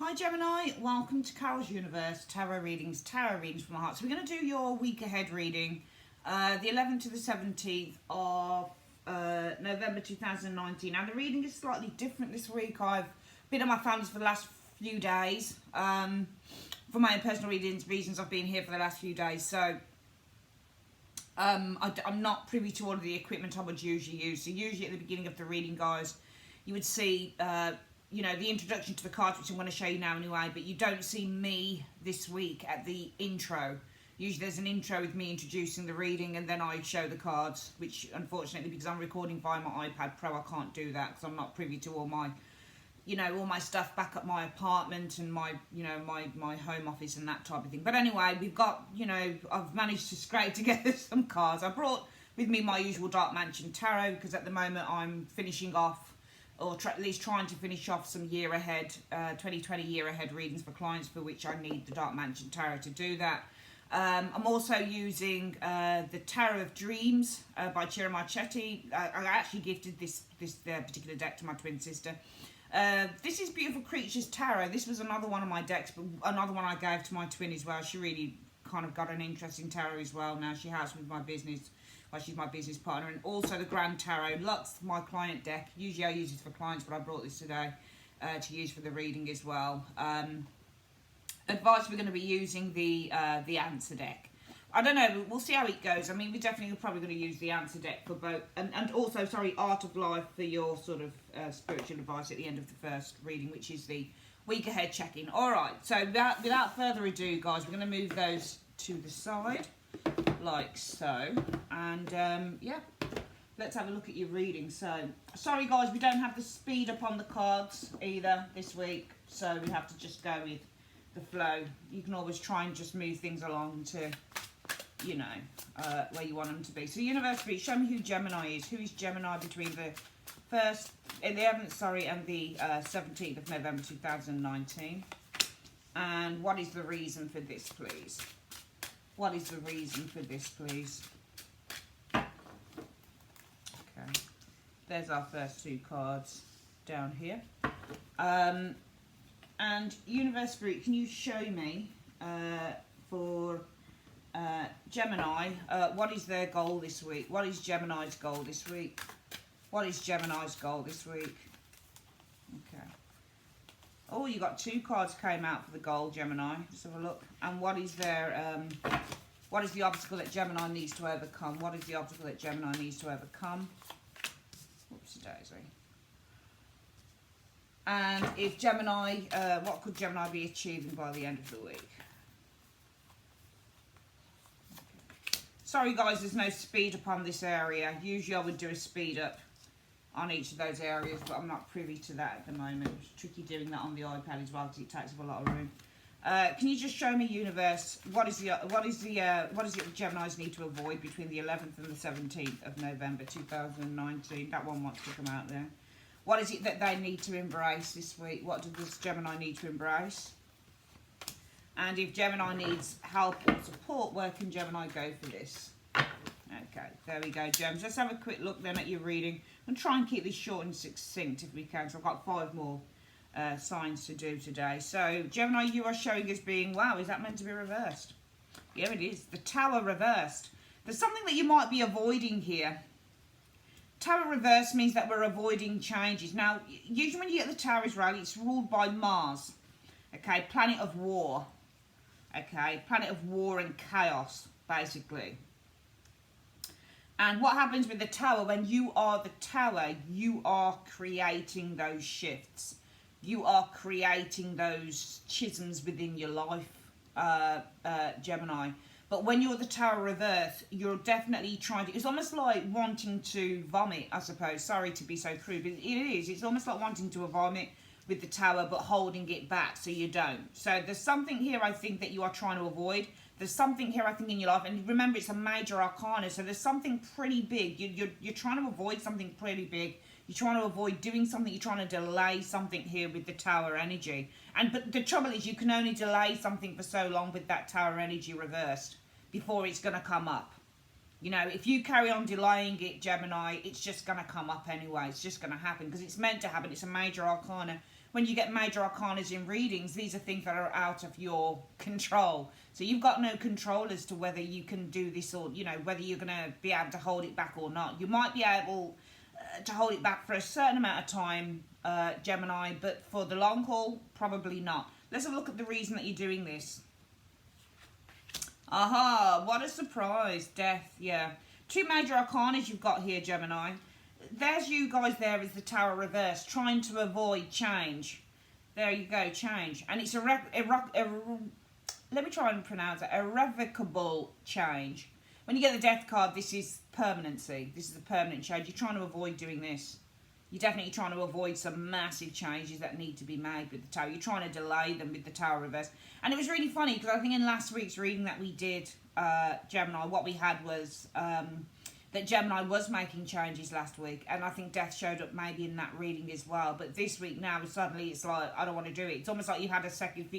Hi Gemini, welcome to Carol's Universe, tarot readings from the heart. So we're going to do your week ahead reading, the 11th to the 17th of November 2019. Now the reading is slightly different this week. I've been at my family's for the last few days. For my own personal reasons, I've been here for the last few days. So I'm not privy to all of the equipment I would usually use. So usually at the beginning of the reading, guys, you would see the introduction to the cards, which I'm going to show you now anyway, but you don't see me this week at the intro. Usually there's an intro with me introducing the reading and then I show the cards, which unfortunately, because I'm recording via my iPad Pro, I can't do that because I'm not privy to all my, all my stuff back at my apartment and my home office and that type of thing. But anyway, we've got, I've managed to scrape together some cards. I brought with me my usual Dark Mansion Tarot because at the moment I'm finishing off, or at least trying to finish off some year ahead, 2020 year ahead readings for clients, for which I need the Dark Mansion Tarot to do that. I'm also using the Tarot of Dreams by Chira Marchetti. I actually gifted this particular deck to my twin sister. This is Beautiful Creatures Tarot. This was another one of my decks, but another one I gave to my twin as well. She really kind of got an interest in tarot as well. Now she has with my business. She's my business partner, and also the Grand Tarot. Lux, my client deck. Usually I use this for clients, but I brought this today to use for the reading as well. Advice, we're going to be using the answer deck. I don't know, we'll see how it goes. I mean, we're definitely probably going to use the answer deck for both, and also, sorry, Art of Life for your sort of spiritual advice at the end of the first reading, which is the week ahead check-in. All right, so without further ado, guys, we're going to move those to the side, like so, and yeah, let's have a look at your reading. So sorry guys, we don't have the speed up on the cards either this week, so we have to just go with the flow. You can always try and just move things along to where you want them to be. So universe, show me who Gemini is. Who is Gemini between the 11th and the 17th of November 2019, and what is the reason for this, please? What is the reason for this, please? Okay, there's our first two cards down here. And Universe Spirit, can you show me for Gemini, what is their goal this week? What is Gemini's goal this week? What is Gemini's goal this week? Okay. Oh, you got two cards came out for the goal, Gemini. Let's have a look. And what is their what is the obstacle that Gemini needs to overcome? What is the obstacle that Gemini needs to overcome? Whoopsie daisy. And if Gemini, what could Gemini be achieving by the end of the week? Okay. Sorry guys, there's no speed up on this area. Usually I would do a speed up on each of those areas, but I'm not privy to that at the moment. It's tricky doing that on the iPad as well because it takes up a lot of room. Can you just show me, Universe, what is it that Gemini's need to avoid between the 11th and the 17th of November 2019? That one wants to come out there. What is it that they need to embrace this week? What does Gemini need to embrace? And if Gemini needs help or support, where can Gemini go for this? Okay, there we go, Gems. Let's have a quick look then at your reading and try and keep this short and succinct if we can. So I've got 5 more signs to do today. So Gemini, you are showing as being, wow, is that meant to be reversed? Yeah, it is. The Tower reversed. There's something that you might be avoiding here. Tower reverse means that we're avoiding changes. Now, usually when you get the Tower Israel, it's ruled by Mars. Okay, planet of war. Okay, planet of war and chaos, basically. And what happens with the Tower, when you are the Tower, you are creating those shifts. You are creating those schisms within your life, Gemini. But when you're the Tower of Earth, you're definitely trying to... It's almost like wanting to vomit, I suppose. Sorry to be so crude, but it is. It's almost like wanting to vomit with the Tower, but holding it back so you don't. So there's something here, I think, that you are trying to avoid. There's something here, I think, in your life. And remember, it's a major arcana, so there's something pretty big. You're trying to avoid something pretty big. You're trying to avoid doing something. You're trying to delay something here with the Tower energy. But the trouble is, you can only delay something for so long with that Tower energy reversed before it's going to come up. You know, if you carry on delaying it, Gemini, it's just going to come up anyway. It's just going to happen because it's meant to happen. It's a major arcana when you get major arcanas in readings, these are things that are out of your control. So you've got no control as to whether you can do this or, you know, whether you're going to be able to hold it back or not. You might be able to hold it back for a certain amount of time, Gemini, but for the long haul, probably not. Let's have a look at the reason that you're doing this. Aha, what a surprise. Death, yeah. Two major arcanas you've got here, Gemini. There's you guys there as the Tower reverse, trying to avoid change. There you go, change. And it's let me try and pronounce it, irrevocable change. When you get the Death card, this is permanency. This is a permanent change. You're trying to avoid doing this. You're definitely trying to avoid some massive changes that need to be made with the Tower. You're trying to delay them with the Tower reverse. And it was really funny because I think in last week's reading that we did, Gemini, what we had was that Gemini was making changes last week. And I think Death showed up maybe in that reading as well. But this week now, suddenly it's like, I don't want to do it. It's almost like you had a second...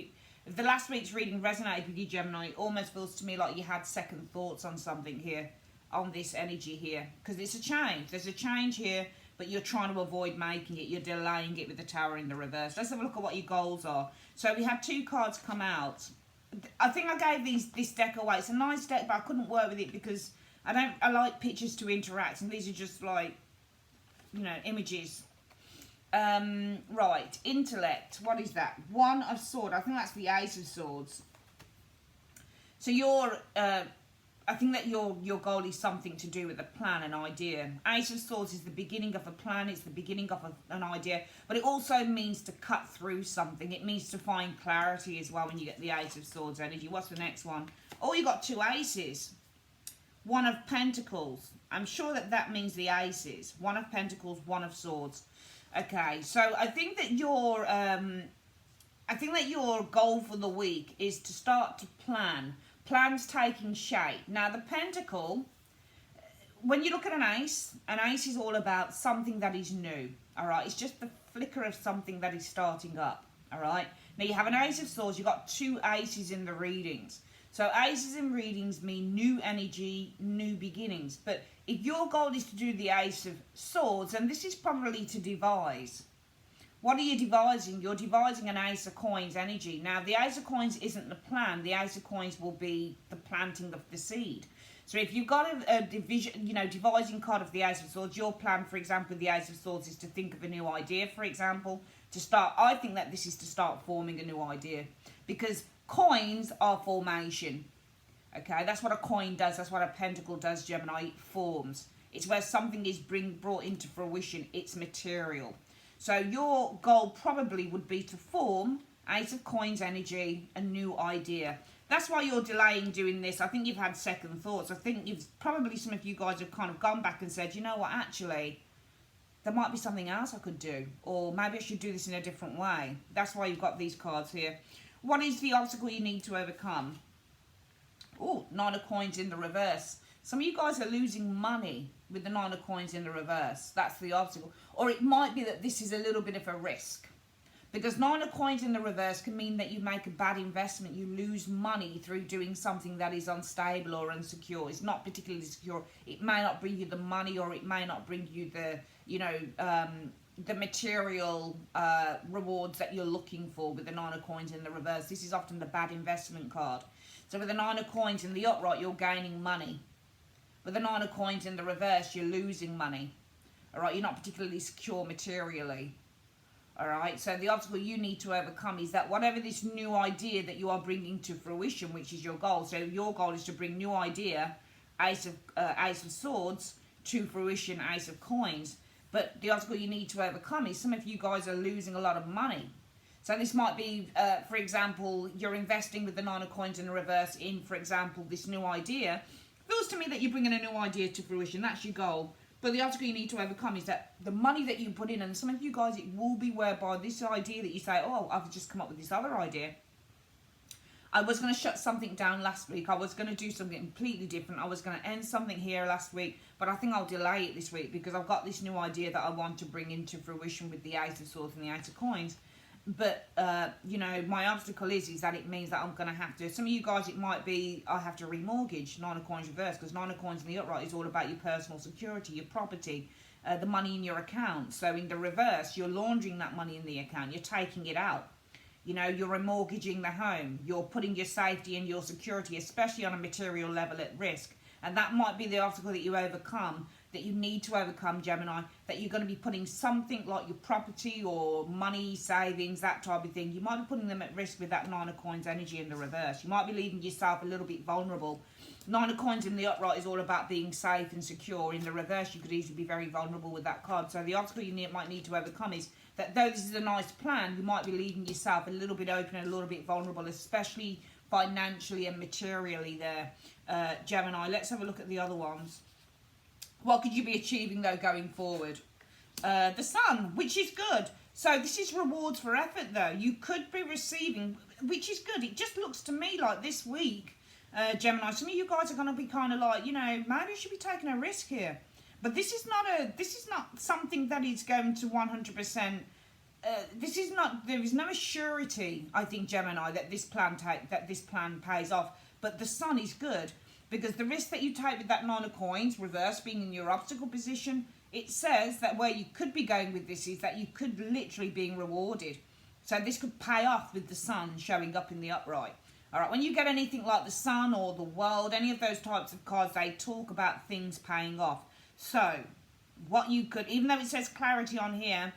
If the last week's reading resonated with you, Gemini, it almost feels to me like you had second thoughts on something here, on this energy here. Because it's a change. There's a change here, but you're trying to avoid making it. You're delaying it with the Tower in the reverse. Let's have a look at what your goals are. So we had two cards come out. I think I gave this deck away. It's a nice deck, but I couldn't work with it because I like pictures to interact, and these are just like, you know, images. Right, intellect. What is that? One of Swords. I think that's the Ace of Swords. So you're... I think that your goal is something to do with a plan, an idea. Ace of Swords is the beginning of a plan. It's the beginning of an idea. But it also means to cut through something. It means to find clarity as well when you get the Ace of Swords energy. What's the next one? Oh, you got two aces. One of Pentacles. I'm sure that means the aces. One of Pentacles, one of Swords. Okay, so I think that your goal for the week is to start to plan. Plans taking shape. Now, the Pentacle, when you look at an ace is all about something that is new, all right? It's just the flicker of something that is starting up, all right? Now, you have an Ace of Swords. You've got two aces in the readings. So, aces in readings mean new energy, new beginnings. But if your goal is to do the Ace of Swords, and this is probably to devise. What are you devising? You're devising an Ace of Coins energy. Now, the Ace of Coins isn't the plan. The Ace of Coins will be the planting of the seed. So if you've got a division, you know, devising card of the Ace of Swords, your plan, for example, the Ace of Swords is to think of a new idea, for example, to start. I think that this is to start forming a new idea because coins are formation. Okay, that's what a coin does. That's what a pentacle does, Gemini. It forms. It's where something is brought into fruition. It's material. So your goal probably would be to form Ace of Coins energy, a new idea. That's why you're delaying doing this. I think you've had second thoughts. I think some of you guys have kind of gone back and said, you know what, actually, there might be something else I could do. Or maybe I should do this in a different way. That's why you've got these cards here. What is the obstacle you need to overcome? Oh, Nine of Coins in the reverse. Some of you guys are losing money with the Nine of Coins in the reverse. That's the obstacle. Or it might be that this is a little bit of a risk. Because Nine of Coins in the reverse can mean that you make a bad investment. You lose money through doing something that is unstable or insecure. It's not particularly secure. It may not bring you the money, or it may not bring you the, you know, the material rewards that you're looking for with the Nine of Coins in the reverse. This is often the bad investment card. So with the Nine of Coins in the upright, you're gaining money. With the Nine of Coins in the reverse, you're losing money. All right, you're not particularly secure materially. All right, so the obstacle you need to overcome is that whatever this new idea that you are bringing to fruition, which is your goal. So your goal is to bring new idea, Ace of Swords, to fruition, Ace of Coins. But the obstacle you need to overcome is some of you guys are losing a lot of money. So this might be, for example, you're investing with the Nine of Coins in the reverse in, for example, this new idea. Feels to me that you're bringing a new idea to fruition. That's your goal. But the obstacle you need to overcome is that the money that you put in, and some of you guys, it will be whereby this idea that you say, oh, I've just come up with this other idea. I was going to shut something down last week. I was going to do something completely different. I was going to end something here last week, but I think I'll delay it this week because I've got this new idea that I want to bring into fruition with the Ace of Swords and the Ace of Coins. But, you know, my obstacle is that it means that I'm going to have to... Some of you guys, it might be I have to remortgage Nine of Coins reverse, because Nine of Coins in the upright is all about your personal security, your property, the money in your account. So in the reverse, you're laundering that money in the account. You're taking it out. You know, you're remortgaging the home. You're putting your safety and your security, especially on a material level, at risk. And that might be the obstacle that you overcome, that you need to overcome, Gemini, that you're going to be putting something like your property or money, savings, that type of thing. You might be putting them at risk with that Nine of Coins energy in the reverse. You might be leaving yourself a little bit vulnerable. Nine of Coins in the upright is all about being safe and secure. In the reverse, you could easily be very vulnerable with that card. So the obstacle you might need to overcome is that though this is a nice plan, you might be leaving yourself a little bit open and a little bit vulnerable, especially financially and materially there, Gemini. Let's have a look at the other ones. What could you be achieving, though, going forward? The Sun, which is good. So this is rewards for effort, though. You could be receiving, which is good. It just looks to me like this week, Gemini, some of you guys are going to be kind of like, you know, maybe you should be taking a risk here. But this is not something that is going to 100%. There is no surety, I think, Gemini, that this plan pays off. But the Sun is good. Because the risk that you take with that Nine of Coins, reverse, being in your obstacle position, it says that where you could be going with this is that you could literally being rewarded. So this could pay off with the Sun showing up in the upright. All right, when you get anything like the Sun or the World, any of those types of cards, they talk about things paying off. So what you could, even though it says clarity on here,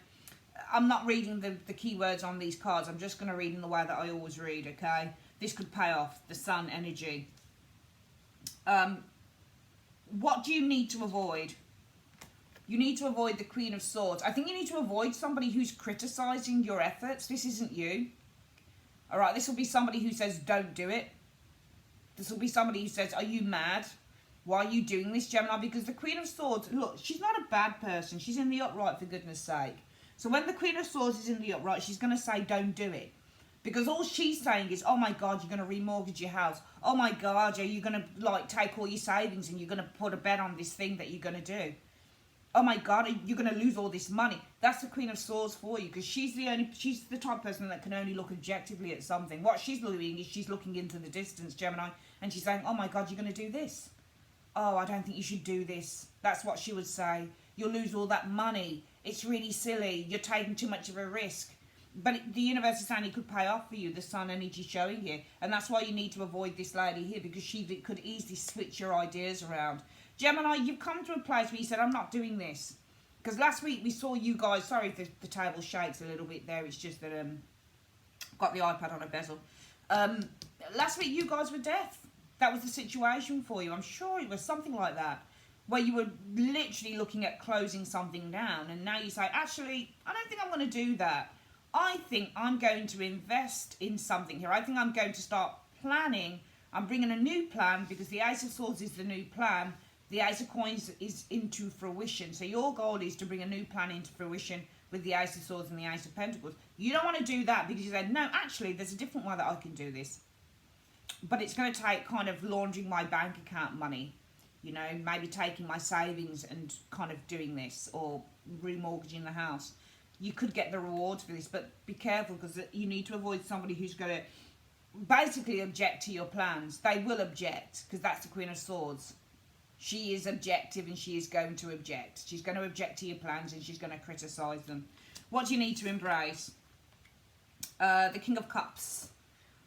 I'm not reading the keywords on these cards. I'm just going to read in the way that I always read, okay? This could pay off, the Sun energy. What do you need to avoid? You need to avoid the Queen of Swords. I think you need to avoid somebody who's criticizing your efforts. This isn't you. All right, this will be somebody who says, don't do it. This will be somebody who says, are you mad? Why are you doing this, Gemini? Because the Queen of Swords, look, she's not a bad person. She's in the upright, for goodness sake. So when the Queen of Swords is in the upright, she's going to say, don't do it. Because all she's saying is, oh my God, you're going to remortgage your house. Oh my God, are you going to like take all your savings and you're going to put a bet on this thing that you're going to do? Oh my God, you're going to lose all this money. That's the Queen of Swords for you, because she's the type of person that can only look objectively at something. What she's doing is she's looking into the distance, Gemini, and she's saying, oh my God, you're going to do this. Oh, I don't think you should do this. That's what she would say. You'll lose all that money. It's really silly. You're taking too much of a risk. But the universe is saying it could pay off for you, the Sun energy showing here. And that's why you need to avoid this lady here, because she could easily switch your ideas around. Gemini, you've come to a place where you said, I'm not doing this. Because last week we saw you guys, sorry if the table shakes a little bit there, it's just that I've got the iPad on a bezel. Last week you guys were deaf. That was the situation for you. I'm sure it was something like that, where you were literally looking at closing something down. And now you say, actually, I don't think I'm going to do that. I think I'm going to invest in something here. I think I'm going to start planning. I'm bringing a new plan, because the Ace of Swords is the new plan. The Ace of Coins is into fruition. So your goal is to bring a new plan into fruition with the Ace of Swords and the Ace of Pentacles. You don't want to do that because you said, no, actually, there's a different way that I can do this. But it's going to take kind of laundering my bank account money. You know, maybe taking my savings and kind of doing this, or remortgaging the house. You could get the rewards for this, but be careful, because you need to avoid somebody who's going to basically object to your plans. They will object, because that's the Queen of Swords. She is objective and she is going to object. She's going to object to your plans and she's going to criticise them. What do you need to embrace? The King of Cups.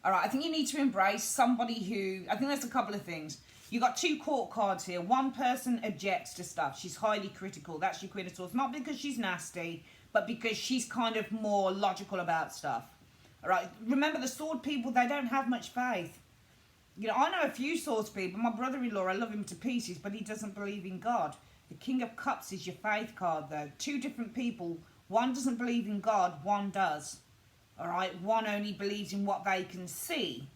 All right, I think you need to embrace somebody who, I think there's a couple of things. You've got two court cards here. One person objects to stuff. She's highly critical. That's your Queen of Swords. Not because she's nasty, but because she's kind of more logical about stuff. All right, remember the sword people, they don't have much faith. You know, I know a few swords people. My brother-in-law, I love him to pieces, but he doesn't believe in God. The King of Cups is your faith card, though. Two different people. One doesn't believe in God, one does. All right, one only believes in what they can see.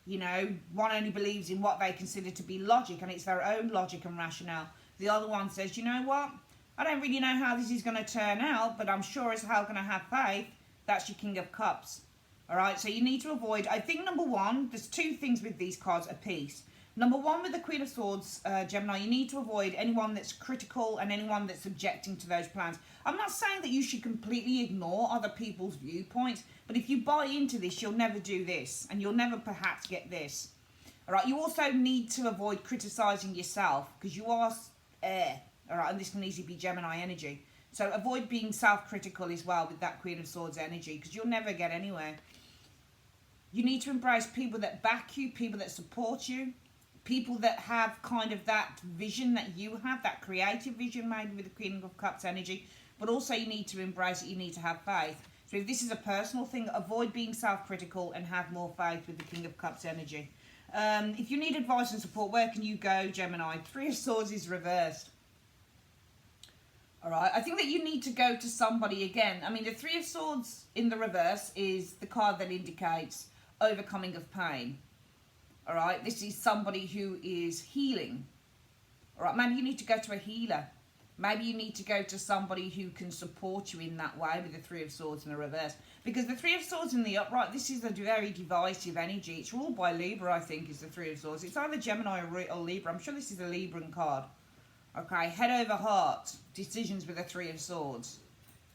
You know, one only believes in what they consider to be logic, and it's their own logic and rationale. The other one says, you know what? I don't really know how this is going to turn out, but I'm sure as hell going to have faith. That's your King of Cups. All right, so you need to avoid, I think, number one, there's two things with these cards apiece. Number one, with the Queen of Swords, Gemini, you need to avoid anyone that's critical and anyone that's objecting to those plans. I'm not saying that you should completely ignore other people's viewpoints, but if you buy into this, you'll never do this, and you'll never perhaps get this. All right, you also need to avoid criticising yourself, because you are air. All right, and this can easily be Gemini energy. So avoid being self-critical as well with that Queen of Swords energy, because you'll never get anywhere. You need to embrace people that back you, people that support you, people that have kind of that vision that you have, that creative vision maybe with the Queen of Cups energy. But also you need to embrace it, you need to have faith. So if this is a personal thing, avoid being self-critical and have more faith with the King of Cups energy. If you need advice and support, where can you go, Gemini? Three of Swords is reversed. All right, I think that you need to go to somebody again. I mean, the Three of Swords in the reverse is the card that indicates overcoming of pain. All right, this is somebody who is healing. All right, maybe you need to go to a healer. Maybe you need to go to somebody who can support you in that way with the Three of Swords in the reverse. Because the Three of Swords in the upright, this is a very divisive energy. It's ruled by Libra, I think, is the Three of Swords. It's either Gemini or Libra. I'm sure this is a Libran card. Okay, head over heart, decisions with the Three of Swords.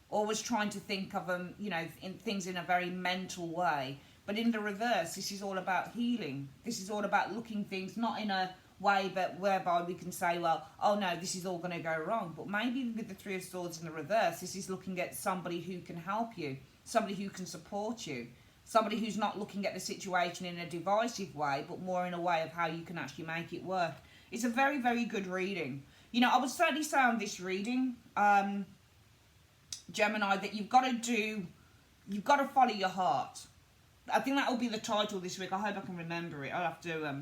Always trying to think of them, you know, in things in a very mental way. But in the reverse, this is all about healing. This is all about looking things not in a way but whereby we can say, well, oh no, this is all going to go wrong. But maybe with the Three of Swords in the reverse, this is looking at somebody who can help you, somebody who can support you, somebody who's not looking at the situation in a divisive way, but more in a way of how you can actually make it work. It's a very, very good reading. You know, I would certainly say on this reading, Gemini, that you've got to follow your heart. I think that will be the title this week. I hope I can remember it. I'll have to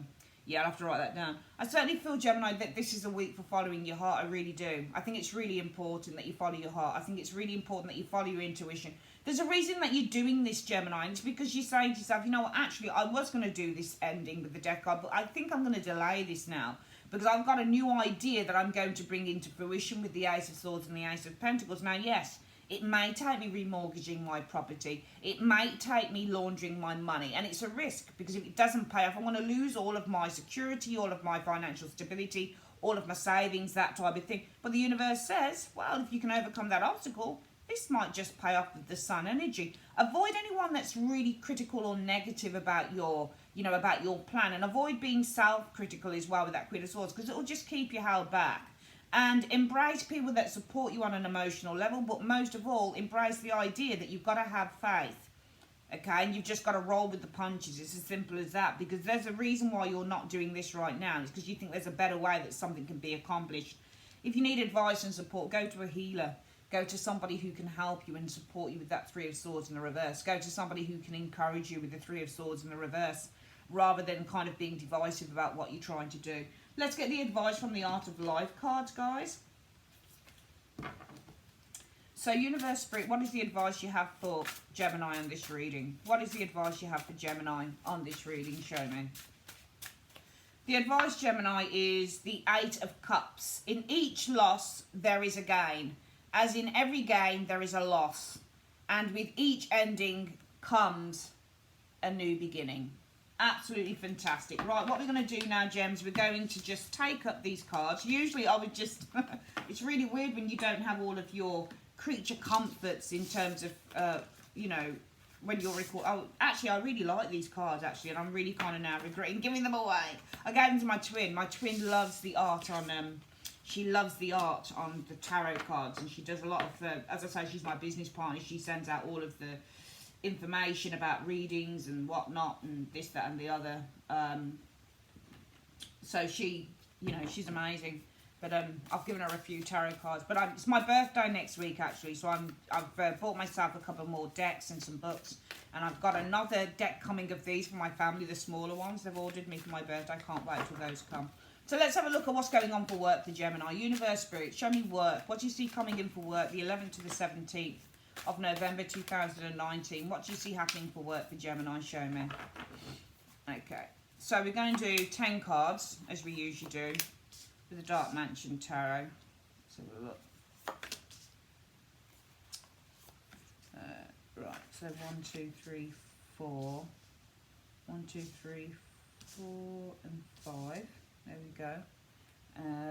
write that down. I certainly feel, Gemini, that this is a week for following your heart. I really do. I think it's really important that you follow your heart. I think it's really important that you follow your intuition. There's a reason that you're doing this, Gemini, and it's because you're saying to yourself, you know what, actually, I was going to do this ending with the deck card, but I think I'm going to delay this now because I've got a new idea that I'm going to bring into fruition with the Ace of Swords and the Ace of Pentacles. Now, yes, it may take me remortgaging my property. It may take me laundering my money. And it's a risk because if it doesn't pay off, I'm going to lose all of my security, all of my financial stability, all of my savings, that type of thing. But the universe says, well, if you can overcome that obstacle, this might just pay off with the sun energy. Avoid anyone that's really critical or negative about your, about your plan. And avoid being self-critical as well with that Queen of Swords because it will just keep you held back. And embrace people that support you on an emotional level, but most of all, embrace the idea that you've got to have faith, okay? And you've just got to roll with the punches. It's as simple as that, because there's a reason why you're not doing this right now. It's because you think there's a better way that something can be accomplished. If you need advice and support, go to a healer. Go to somebody who can help you and support you with that Three of Swords in the reverse. Go to somebody who can encourage you with the Three of Swords in the reverse, rather than kind of being divisive about what you're trying to do. Let's get the advice from the Art of Life cards, guys. So, Universe Spirit, what is the advice you have for Gemini on this reading? What is the advice you have for Gemini on this reading? Show me. The advice, Gemini, is the Eight of Cups. In each loss, there is a gain. As in every gain, there is a loss. And with each ending comes a new beginning. Absolutely fantastic. Right, what we're going to do now, Gems, we're going to just take up these cards. Usually I would just, it's really weird when you don't have all of your creature comforts in terms of, when you're recording. Oh, actually, I really like these cards, actually, and I'm really kind of now regretting giving them away. I gave them to my twin. My twin loves the art on, she loves the art on the tarot cards, and she does a lot of, as I say, she's my business partner. She sends out all of the information about readings and whatnot and this, that and the other. So she, she's amazing. But I've given her a few tarot cards. But it's my birthday next week, actually. So I've bought myself a couple more decks and some books. And I've got another deck coming of these for my family, the smaller ones. They've ordered me for my birthday. I can't wait till those come. So let's have a look at what's going on for work for Gemini. Universe Spirit, show me work. What do you see coming in for work the 11th to the 17th? Of November 2019. What do you see happening for work for Gemini? Show me. Okay, so we're going to do 10 cards, as we usually do, with the Dark Mansion Tarot. Let's have a look. Right, so 1, 2, 3, 4. 1, 2, 3, 4, and 5. There we go.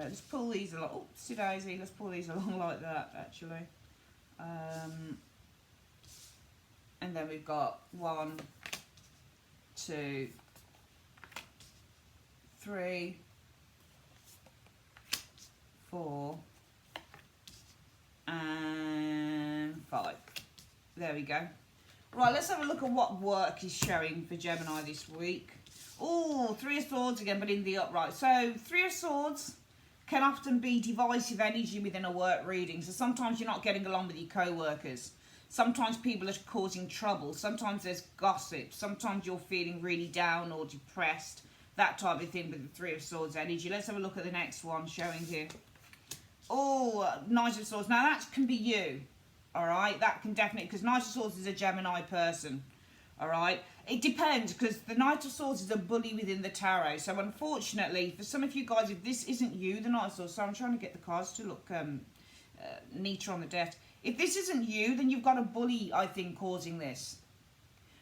Let's pull these along. Oh, daisy. Let's pull these along like that, actually. And then we've got 1, 2, 3, 4, and 5. There we go. Right, let's have a look at what work is showing for Gemini this week. Oh, 3 of Swords again, but in the upright. So 3 of Swords can often be divisive energy within a work reading. So sometimes you're not getting along with your co-workers. Sometimes people are causing trouble. Sometimes there's gossip. Sometimes you're feeling really down or depressed. That type of thing with the 3 of Swords energy. Let's have a look at the next one showing here. Oh, Knight of Swords. Now that can be you. Alright, that can definitely, because Knight of Swords is a Gemini person. Alright, it depends, because the Knight of Swords is a bully within the tarot. So unfortunately, for some of you guys, if this isn't you, the Knight of Swords, so I'm trying to get the cards to look neater on the desk. If this isn't you, then you've got a bully, I think, causing this.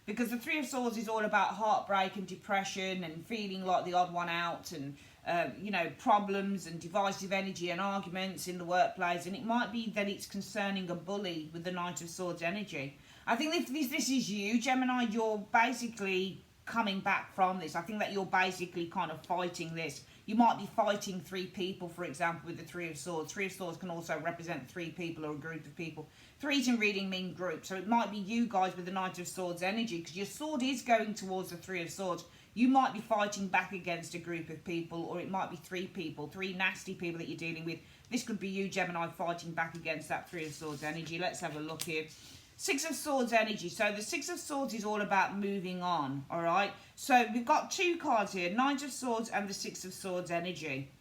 Because the 3 of Swords is all about heartbreak and depression and feeling like the odd one out and, you know, problems and divisive energy and arguments in the workplace. And it might be that it's concerning a bully with the Knight of Swords energy. I think if this is you, Gemini, you're basically coming back from this. I think that you're basically kind of fighting this. You might be fighting 3 people, for example, with the 3 of Swords. 3 of Swords can also represent 3 people or a group of people. 3s in reading mean group. So it might be you guys with the Knight of Swords energy, because your sword is going towards the 3 of Swords. You might be fighting back against a group of people, or it might be 3 people, 3 nasty people that you're dealing with. This could be you, Gemini, fighting back against that 3 of Swords energy. Let's have a look here. 6 of Swords energy. So the 6 of Swords is all about moving on, all right? So we've got 2 cards here, Knight of Swords and the 6 of Swords energy.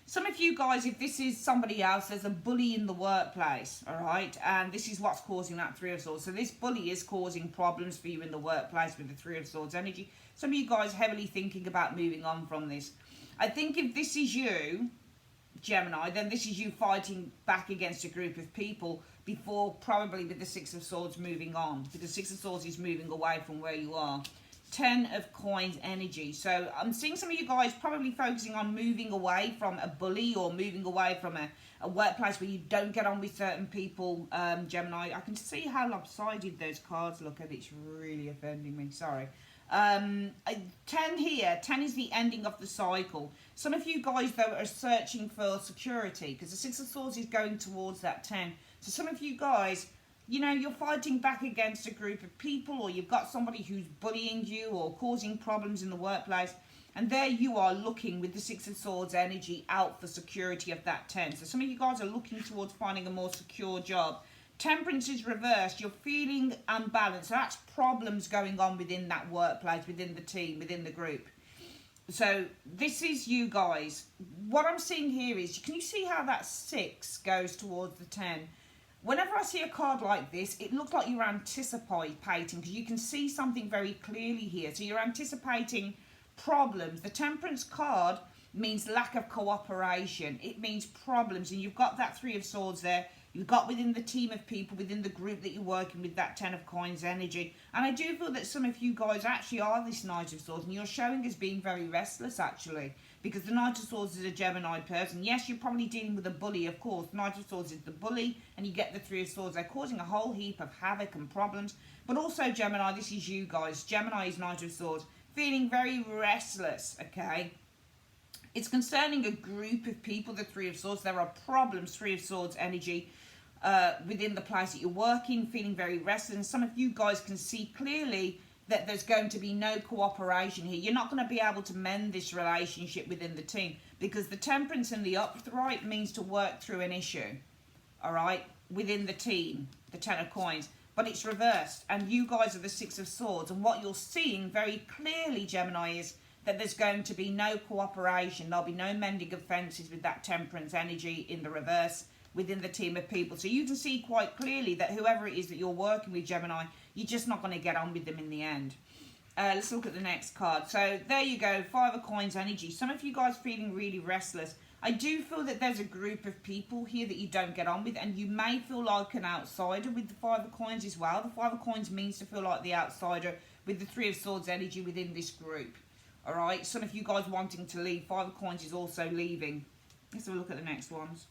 Some of you guys, if this is somebody else, there's a bully in the workplace, all right? And this is what's causing that 3 of Swords. So this bully is causing problems for you in the workplace with the 3 of Swords energy. Some of you guys heavily thinking about moving on from this. I think if this is you, Gemini, then this is you fighting back against a group of people before probably with the 6 of Swords moving on. Because 6 of Swords is moving away from where you are. 10 of Coins energy. So I'm seeing some of you guys probably focusing on moving away from a bully or moving away from a workplace where you don't get on with certain people, Gemini. I can see how lopsided those cards look, and it's really offending me. Sorry. 10 here. 10 is the ending of the cycle. Some of you guys, though, are searching for security because the 6 of Swords is going towards that 10. So some of you guys, you know, you're fighting back against a group of people, or you've got somebody who's bullying you or causing problems in the workplace. And there you are looking with the 6 of Swords energy out for security of that 10. So some of you guys are looking towards finding a more secure job. Temperance is reversed. You're feeling unbalanced. So that's problems going on within that workplace, within the team, within the group. So this is you guys. What I'm seeing here is, can you see how that 6 goes towards the 10? Whenever I see a card like this, it looks like you're anticipating, because you can see something very clearly here. So you're anticipating problems. The Temperance card means lack of cooperation. It means problems. And you've got that 3 of Swords there. You've got within the team of people, within the group that you're working with, that 10 of Coins energy. And I do feel that some of you guys actually are this Knight of Swords, and you're showing as being very restless, actually, because the Knight of Swords is a Gemini person. Yes, you're probably dealing with a bully, of course. Knight of Swords is the bully, and you get the 3 of Swords. They're causing a whole heap of havoc and problems. But also, Gemini, this is you guys. Gemini is Knight of Swords, feeling very restless, okay? It's concerning a group of people, the 3 of Swords. There are problems, 3 of Swords energy, within the place that you're working, feeling very restless. And some of you guys can see clearly that there's going to be no cooperation here. You're not going to be able to mend this relationship within the team, because the Temperance and the upright means to work through an issue, all right, within the team, the 10 of Coins. But it's reversed, and you guys are the 6 of Swords. And what you're seeing very clearly, Gemini, is that there's going to be no cooperation. There'll be no mending of fences with that Temperance energy in the reverse within the team of people. So you can see quite clearly that whoever it is that you're working with, Gemini, you're just not going to get on with them in the end. Let's look at the next card. So there you go, 5 of Coins energy. Some of you guys feeling really restless. I do feel that there's a group of people here that you don't get on with, and you may feel like an outsider with the 5 of Coins as well. The 5 of Coins means to feel like the outsider with the 3 of Swords energy within this group. All right, some of you guys wanting to leave. 5 of Coins is also leaving. Let's have a look at the next ones.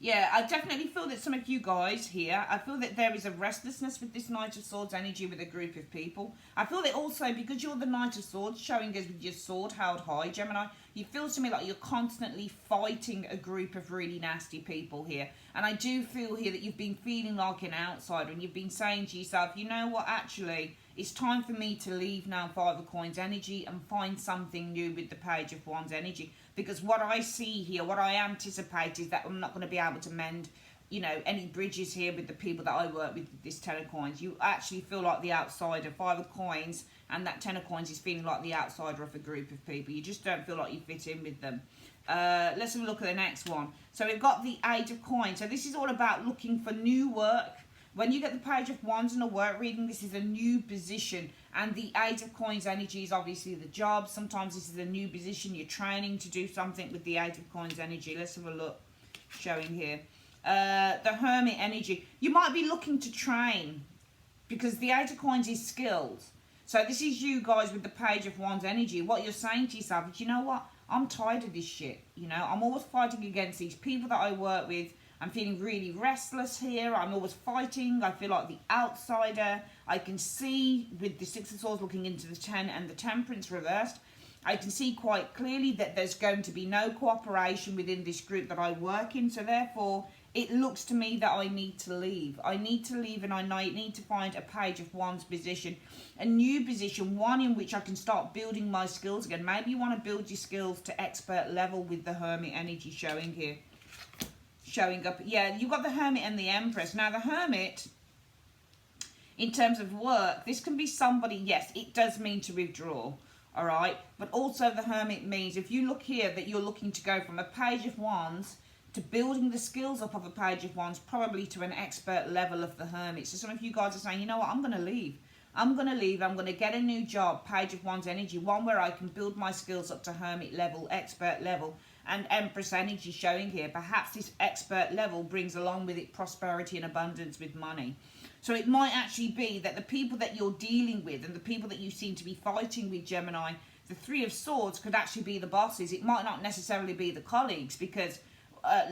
Yeah, I definitely feel that some of you guys here, I feel that there is a restlessness with this Knight of Swords energy with a group of people. I feel that also because you're the Knight of Swords, showing us with your sword held high, Gemini, you feel to me like you're constantly fighting a group of really nasty people here. And I do feel here that you've been feeling like an outsider and you've been saying to yourself, you know what, actually, it's time for me to leave now Five of Coins energy and find something new with the Page of Wands energy. Because what I see here, what I anticipate is that I'm not going to be able to mend, you know, any bridges here with the people that I work with this Ten of Coins. You actually feel like the outsider. Five of Coins and that Ten of Coins is feeling like the outsider of a group of people. You just don't feel like you fit in with them. Let's have a look at the next one. So we've got the Eight of Coins. So this is all about looking for new work. When you get the Page of Wands in a work reading, this is a new position. And the Eight of Coins energy is obviously the job. Sometimes this is a new position. You're training to do something with the Eight of Coins energy. Let's have a look. Showing here. The Hermit energy. You might be looking to train because the Eight of Coins is skills. So this is you guys with the Page of Wands energy. What you're saying to yourself is, you know what? I'm tired of this shit. You know, I'm always fighting against these people that I work with. I'm feeling really restless here. I'm always fighting. I feel like the outsider. I can see with the Six of Swords looking into the 10 and the Temperance reversed, I can see quite clearly that there's going to be no cooperation within this group that I work in. So therefore, it looks to me that I need to leave. I need to leave and I need to find a Page of Wands position. A new position, one in which I can start building my skills again. Maybe you want to build your skills to expert level with the Hermit energy showing here. Showing up, yeah, you've got the Hermit and the Empress. Now the Hermit, in terms of work, this can be somebody, yes, it does mean to withdraw, all right, but also the Hermit means, if you look here, that you're looking to go from a Page of Wands to building the skills up of a Page of Wands, probably to an expert level of the Hermit. So some of you guys are saying, you know what, I'm going to leave. I'm going to leave. I'm going to get a new job, Page of Wands energy, one where I can build my skills up to Hermit level, expert level, and Empress energy showing here. Perhaps this expert level brings along with it prosperity and abundance with money. So it might actually be that the people that you're dealing with and the people that you seem to be fighting with, Gemini, the Three of Swords could actually be the bosses. It might not necessarily be the colleagues, because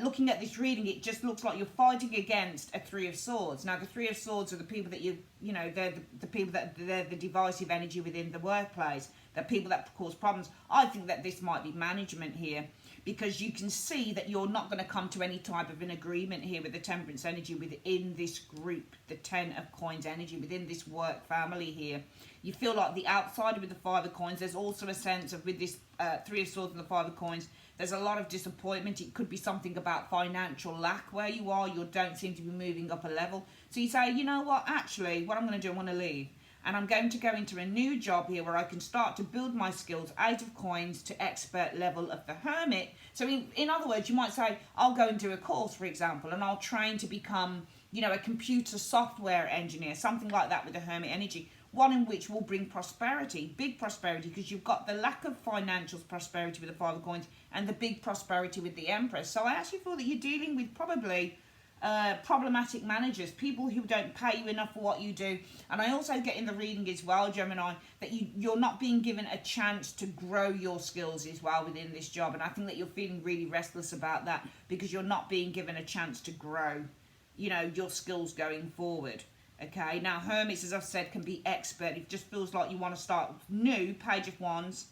looking at this reading, it just looks like you're fighting against a Three of Swords. Now, the Three of Swords are the people that you know, they're the people that, they're the divisive energy within the workplace. They're people that cause problems. I think that this might be management here, because you can see that you're not going to come to any type of an agreement here with the Temperance energy within this group, the Ten of Coins energy, within this work family here. You feel like the outsider with the Five of Coins. There's also a sense of, with this Three of Swords and the Five of Coins, there's a lot of disappointment. It could be something about financial lack where you are. You don't seem to be moving up a level. So you say, you know what, actually, what I'm going to do, I want to leave. And I'm going to go into a new job here where I can start to build my skills, Eight of Coins to expert level of the Hermit. So in other words, you might say, I'll go and do a course, for example, and I'll train to become, you know, a computer software engineer, something like that with the Hermit energy. One in which will bring prosperity, big prosperity, because you've got the lack of financial prosperity with the Five of Coins and the big prosperity with the Empress. So I actually feel that you're dealing with probably problematic managers, people who don't pay you enough for what you do. And I also get in the reading as well, Gemini, that you're not being given a chance to grow your skills as well within this job. And I think that you're feeling really restless about that, because you're not being given a chance to grow, you know, your skills going forward. Okay, now Hermits, as I've said, can be expert. It just feels like you want to start new, Page of Wands,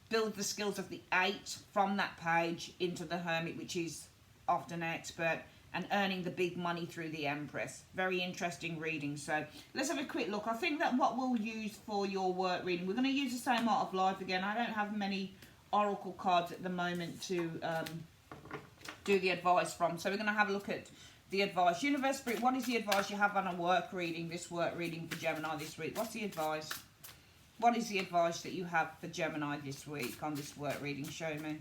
build the skills of the Eight from that page into the Hermit, which is often an expert, and earning the big money through the Empress. Very interesting reading. So let's have a quick look. I think that what we'll use for your work reading, we're going to use the same Art of Life again. I don't have many oracle cards at the moment to do the advice from. So we're going to have a look at the advice. Universe, Spirit, what is the advice you have on a work reading, this work reading for Gemini this week? What's the advice? What is the advice that you have for Gemini this week on this work reading? Show me.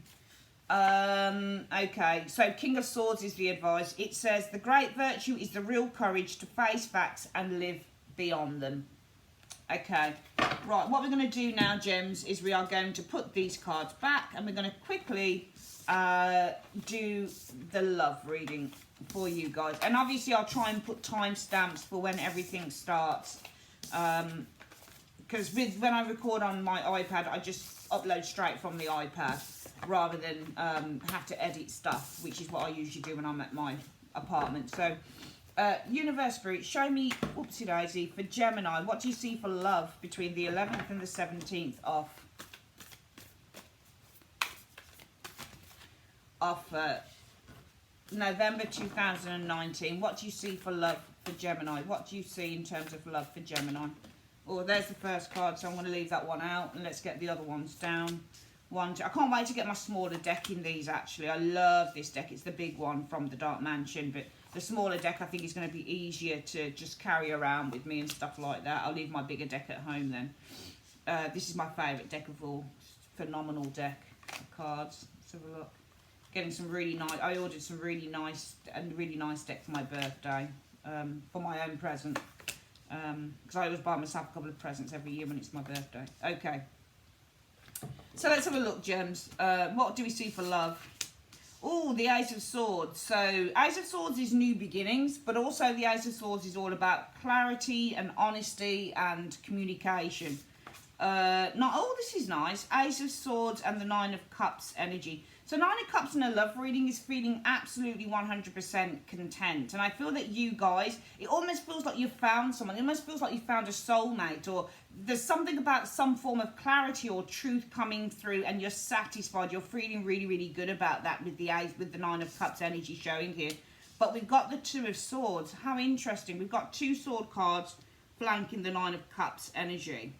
Okay, so King of Swords is the advice. It says, the great virtue is the real courage to face facts and live beyond them. Okay, right, what we're going to do now, Gems, is we are going to put these cards back and we're going to quickly do the love reading for you guys. And obviously I'll try and put timestamps for when everything starts, because when I record on my iPad, I just upload straight from the iPad rather than have to edit stuff, which is what I usually do when I'm at my apartment. So, Universe Spirit, show me, whoopsie daisy, for Gemini, what do you see for love between the 11th and the 17th of November 2019? What do you see for love for Gemini? What do you see in terms of love for Gemini? Oh, there's the first card, so I'm going to leave that one out, and let's get the other ones down. One, two. I can't wait to get my smaller deck in these, actually. I love this deck. It's the big one from the Dark Mansion, but the smaller deck I think is going to be easier to just carry around with me and stuff like that. I'll leave my bigger deck at home then. This is my favourite deck of all. Phenomenal deck of cards. Let's have a look. Getting some really nice, I ordered some really nice deck for my birthday, for my own present, because I always buy myself a couple of presents every year when it's my birthday. Okay, so let's have a look, gems. What do we see for love? Oh, the Ace of Swords. So Ace of Swords is new beginnings, but also the Ace of Swords is all about clarity and honesty and communication. Oh, this is nice. Ace of Swords and the Nine of Cups energy. So Nine of Cups in a love reading is feeling absolutely 100% content. And I feel that you guys, it almost feels like you've found someone. It almost feels like you found a soulmate, or there's something about some form of clarity or truth coming through and you're satisfied. You're feeling really, really good about that with the Nine of Cups energy showing here. But we've got the Two of Swords. How interesting. We've got two sword cards flanking the Nine of Cups energy.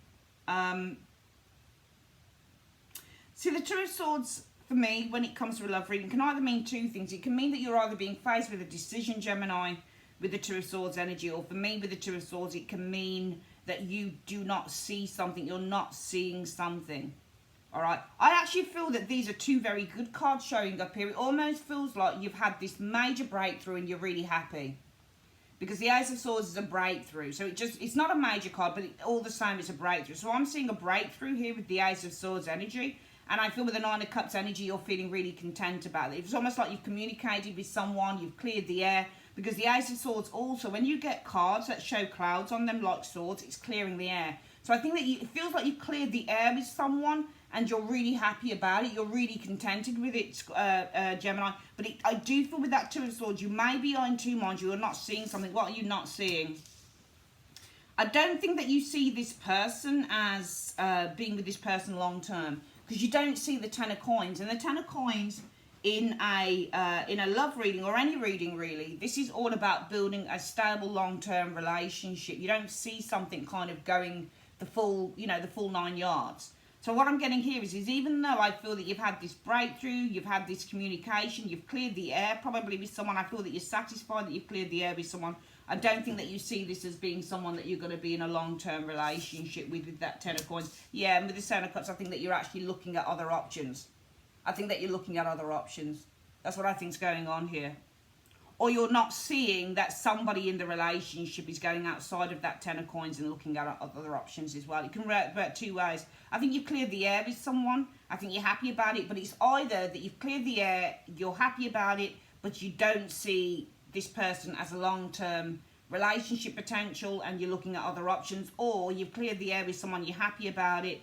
See, the Two of Swords, for me, when it comes to a love reading, can either mean two things. It can mean that you're either being faced with a decision, Gemini, with the Two of Swords energy, or for me, with the Two of Swords, it can mean that you do not see something. You're not seeing something. All right. I actually feel that these are two very good cards showing up here. It almost feels like you've had this major breakthrough and you're really happy. Because the Ace of Swords is a breakthrough. So it's not a major card, but all the same, it's a breakthrough. So I'm seeing a breakthrough here with the Ace of Swords energy. And I feel with the Nine of Cups energy, you're feeling really content about it. It's almost like you've communicated with someone, you've cleared the air. Because the Ace of Swords also, when you get cards that show clouds on them like swords, it's clearing the air. So I think that it feels like you've cleared the air with someone and you're really happy about it. You're really contented with it, Gemini. But I do feel with that Two of Swords, you may be in two minds. You are not seeing something. What are you not seeing? I don't think that you see this person as being with this person long term. Because you don't see the Ten of Coins. And the Ten of Coins in a love reading or any reading really, this is all about building a stable long-term relationship. You don't see something kind of going the full 9 yards. So what I'm getting here is even though I feel that you've had this breakthrough, you've had this communication, you've cleared the air probably with someone, I feel that you're satisfied that you've cleared the air with someone. I don't think that you see this as being someone that you're going to be in a long-term relationship with that Ten of Coins. Yeah, and with the Ten of Cups, I think that you're actually looking at other options. I think that you're looking at other options. That's what I think's going on here. Or you're not seeing that somebody in the relationship is going outside of that Ten of Coins and looking at other options as well. It can work two ways. I think you've cleared the air with someone. I think you're happy about it. But it's either that you've cleared the air, you're happy about it, but you don't see this person as a long-term relationship potential and you're looking at other options, or you've cleared the air with someone, you're happy about it,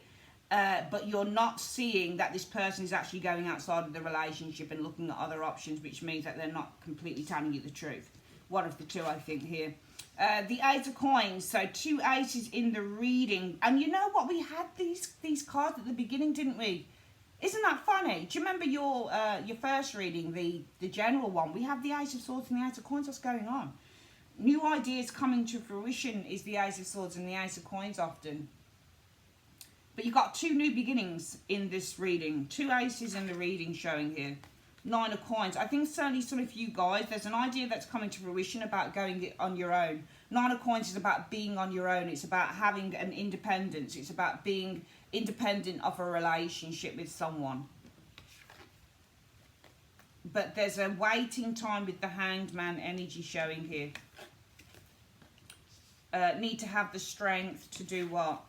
but you're not seeing that this person is actually going outside of the relationship and looking at other options, which means that they're not completely telling you the truth. One of the two, I think, here. The Eight of Coins, so two aces in the reading. And you know what? We had these cards at the beginning, didn't we? Isn't that funny? Do you remember your first reading, the general one? We have the Ace of Swords and the Ace of Coins. What's going on? New ideas coming to fruition is the Ace of Swords and the Ace of Coins often. But you've got two new beginnings in this reading. Two aces in the reading showing here. Nine of Coins. I think certainly some of you guys, there's an idea that's coming to fruition about going on your own. Nine of Coins is about being on your own. It's about having an independence. It's about being independent of a relationship with someone. But there's a waiting time with the Hanged Man energy showing here. Need to have the strength to do what?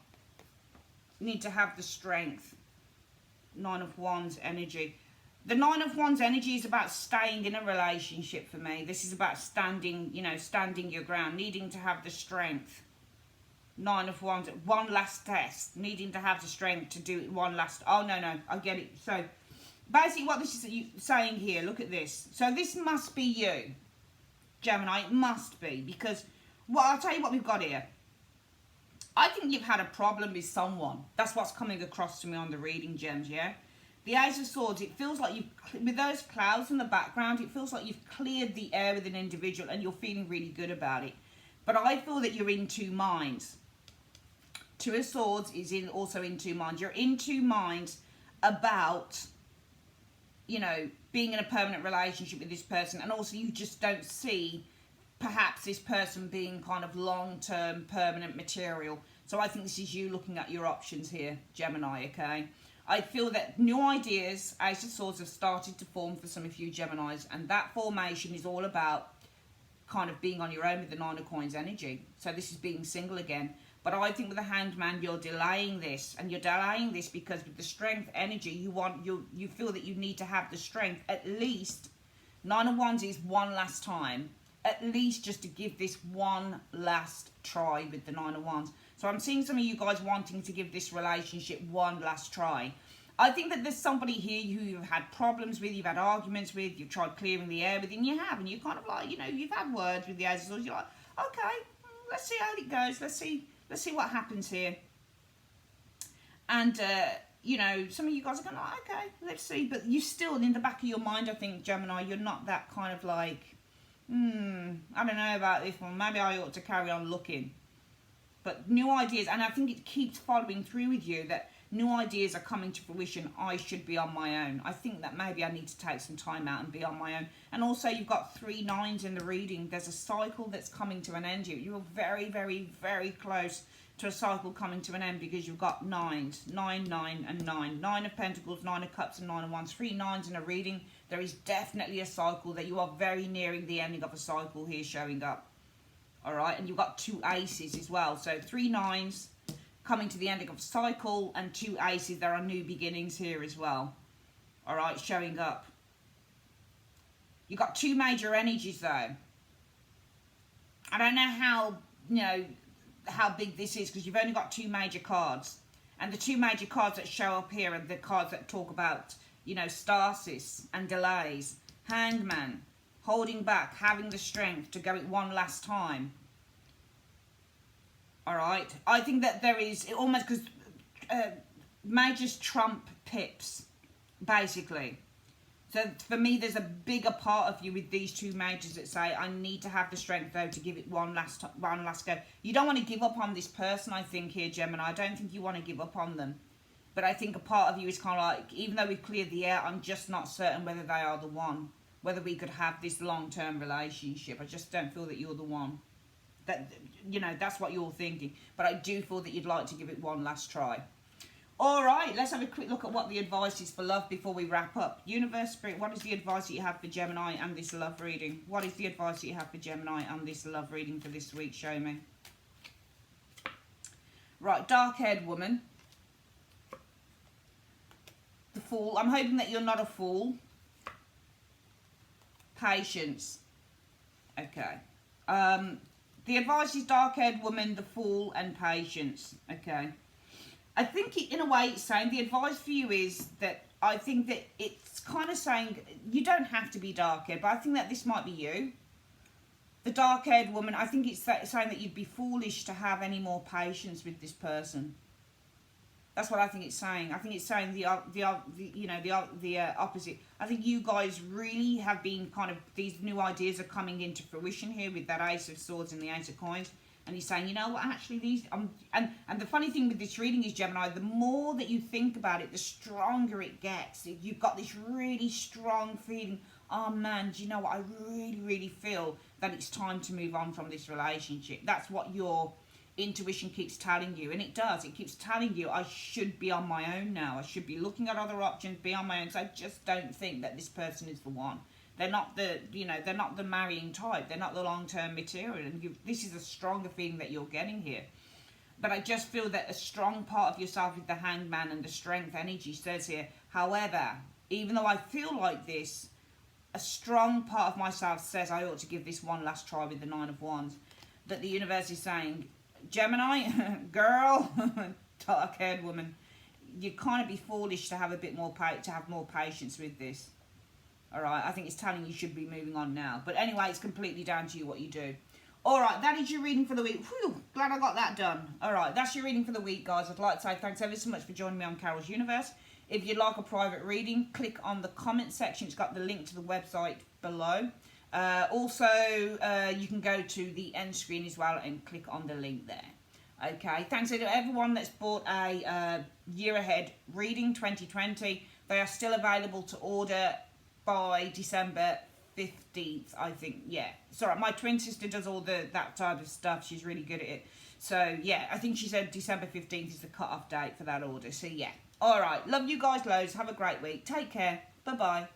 Need to have the strength. Nine of Wands energy. The Nine of Wands energy is about staying in a relationship for me. This is about standing your ground, needing to have the strength. Nine of Wands, one last test, needing to have the strength to do it one last. Oh, no, I get it. So basically what this is saying here, look at this. So this must be you. Gemini, it must be, because, well, I'll tell you what we've got here. I think you've had a problem with someone. That's what's coming across to me on the reading, Gems, yeah? The Ace of Swords, it feels like you've, with those clouds in the background, it feels like you've cleared the air with an individual and you're feeling really good about it. But I feel that you're in two minds. Two of Swords is also in two minds. You're in two minds about, you know, being in a permanent relationship with this person, and also you just don't see perhaps this person being kind of long-term permanent material. So I think this is you looking at your options here, Gemini, okay? I feel that new ideas, Ace of Swords, have started to form for some of you Geminis, and that formation is all about kind of being on your own with the Nine of Coins energy. So this is being single again. But I think with the Hanged Man, you're delaying this, and you're delaying this because with the Strength energy, you feel that you need to have the strength, at least. Nine of Wands is one last time, at least just to give this one last try with the Nine of Wands. So I'm seeing some of you guys wanting to give this relationship one last try. I think that there's somebody here who you've had problems with, you've had arguments with, you've tried clearing the air with, and you have, and you kind of like, you know, you've had words with the Ace of Swords. You're like, okay, let's see how it goes. Let's see what happens here. And, you know, some of you guys are going, oh, okay, let's see. But you still, in the back of your mind, I think, Gemini, you're not that kind of like, I don't know about this one. Maybe I ought to carry on looking. But new ideas, and I think it keeps following through with you, that new ideas are coming to fruition. I should be on my own. I think that maybe I need to take some time out and be on my own. And also, you've got 3 9s in the reading. There's a cycle that's coming to an end here. You're very, very, very close to a cycle coming to an end, because you've got 9s. 9, 9, and 9. 9 of Pentacles, 9 of Cups, and 9 of Wands. 3 9s in a reading. There is definitely a cycle that you are very nearing the ending of a cycle here showing up. All right, and you've got 2 aces as well. So 3 9s coming to the ending of a cycle, and 2 aces. There are new beginnings here as well. All right, showing up. You've got 2 major energies though. I don't know how, you know, how big this is, because you've only got 2 major cards. And the 2 major cards that show up here are the cards that talk about, you know, stasis and delays. Hanged Man, holding back, having the strength to go it one last time. All right. I think that there is, it almost, because majors trump pips, basically. So for me, there's a bigger part of you with these 2 majors that say, I need to have the strength, though, to give it one last go. You don't want to give up on this person, I think, here, Gemini. I don't think you want to give up on them. But I think a part of you is kind of like, even though we've cleared the air, I'm just not certain whether they are the one. Whether we could have this long-term relationship. I just don't feel that you're the one. That, you know, that's what you're thinking. But I do feel that you'd like to give it one last try. All right, let's have a quick look at what the advice is for love before we wrap up. Universe, Spirit, what is the advice that you have for Gemini and this love reading? What is the advice that you have for Gemini and this love reading for this week? Show me. Right, dark-haired woman. The Fool. I'm hoping that you're not a fool. Patience. Okay. The advice is dark-haired woman, the Fool, and patience. Okay. I think in a way it's saying, the advice for you is that, I think that it's kind of saying, you don't have to be dark-haired, but I think that this might be you. The dark-haired woman, I think it's saying that you'd be foolish to have any more patience with this person. That's what I think it's saying. I think it's saying the opposite. I think you guys really have been kind of, these new ideas are coming into fruition here with that Ace of Swords and the Ace of Coins. And he's saying, you know what, actually these, and the funny thing with this reading is, Gemini, the more that you think about it, the stronger it gets. You've got this really strong feeling, oh man, do you know what, I really, really feel that it's time to move on from this relationship. That's what your intuition keeps telling you, and it does. It keeps telling you, I should be on my own now. I should be looking at other options, be on my own. So I just don't think that this person is the one. They're not the, they're not the marrying type. They're not the long-term material. And this is a stronger feeling that you're getting here. But I just feel that a strong part of yourself with the Hanged Man and the strength energy says here, however, even though I feel like this, a strong part of myself says I ought to give this one last try with the Nine of Wands. That the universe is saying, Gemini, girl, dark-haired woman, you kind of be foolish to have a bit more to have more patience with this. All right, I think it's telling you should be moving on now. But anyway, it's completely down to you what you do. All right, that is your reading for the week. Whew, glad I got that done. All right, that's your reading for the week, guys. I'd like to say thanks ever so much for joining me on Carol's Universe. If you'd like a private reading, click on the comment section. It's got the link to the website below. Also, you can go to the end screen as well and click on the link there. Okay, thanks to everyone that's bought a year ahead reading 2020. They are still available to order by December 15th, I think. Yeah, sorry, my twin sister does all that type of stuff. She's really good at it. So yeah, I think she said December 15th is the cut-off date for that order. So yeah, all right, love you guys loads. Have a great week. Take care. Bye bye.